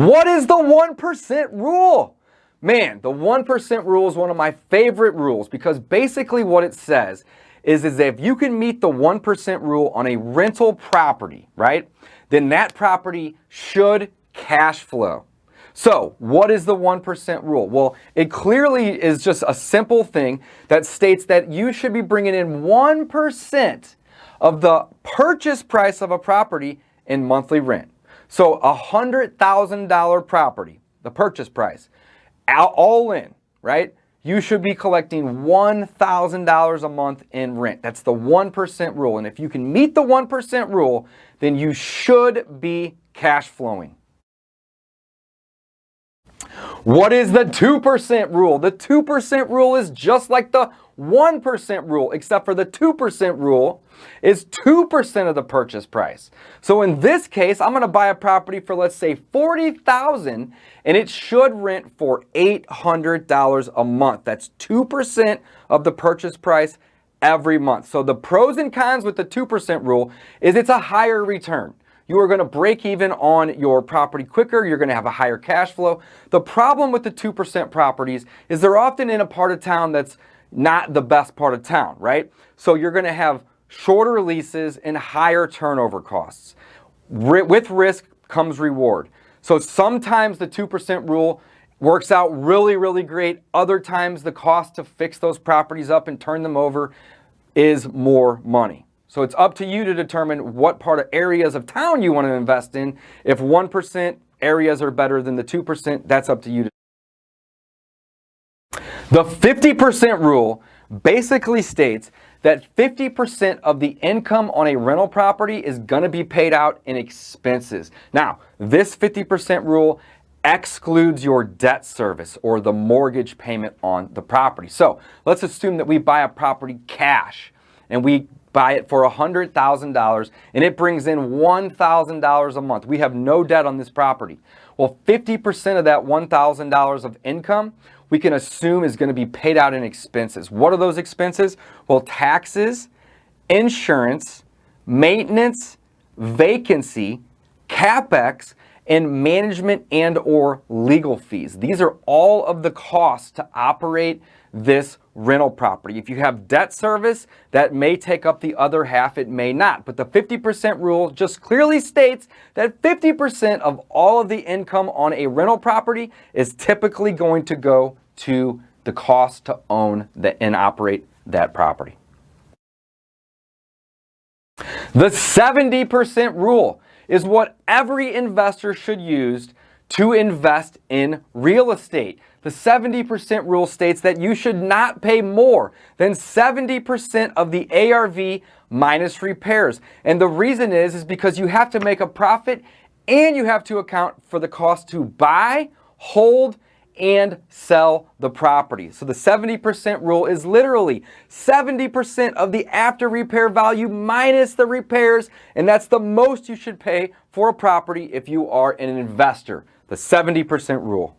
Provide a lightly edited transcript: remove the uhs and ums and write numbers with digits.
What is the 1% rule? Man, the 1% rule is one of my favorite rules because basically what it says is that if you can meet the 1% rule on a rental property, right, then that property should cash flow. So what is the 1% rule? Well, it clearly is just a simple thing that states that you should be bringing in 1% of the purchase price of a property in monthly rent. So a $100,000 property, the purchase price, all in, right? You should be collecting $1,000 a month in rent. That's the 1% rule. And if you can meet the 1% rule, then you should be cash flowing. What is the 2% rule? The 2% rule is just like the 1% rule, except for the 2% rule is 2% of the purchase price. So in this case, I'm going to buy a property for, let's say, $40,000, and it should rent for $800 a month. That's 2% of the purchase price every month. So the pros and cons with the 2% rule is it's a higher return. You are going to break even on your property quicker. You're going to have a higher cash flow. The problem with the 2% properties is they're often in a part of town that's not the best part of town, right? So you're going to have shorter leases and higher turnover costs. With risk comes reward. So sometimes the 2% rule works out really, really great. Other times the cost to fix those properties up and turn them over is more money. So it's up to you to determine what part of areas of town you want to invest in. If 1% areas are better than the 2%, that's up to you. The 50% rule basically states that 50% of the income on a rental property is going to be paid out in expenses. Now, this 50% rule excludes your debt service or the mortgage payment on the property. So let's assume that we buy a property cash and we buy it for $100,000 and it brings in $1,000 a month. We have no debt on this property. Well, 50% of that $1,000 of income we can assume is going to be paid out in expenses. What are those expenses? Well, taxes, insurance, maintenance, vacancy, CapEx, and management and or legal fees. These are all of the costs to operate this rental property. If you have debt service, that may take up the other half, it may not. But the 50% rule just clearly states that 50% of all of the income on a rental property is typically going to go to the cost to own and operate that property. The 70% rule is what every investor should use to invest in real estate. The 70% rule states that you should not pay more than 70% of the ARV minus repairs. And the reason is because you have to make a profit and you have to account for the cost to buy, hold, and sell the property. So the 70% rule is literally 70% of the after repair value minus the repairs, and that's the most you should pay for a property if you are an investor. The 70% rule.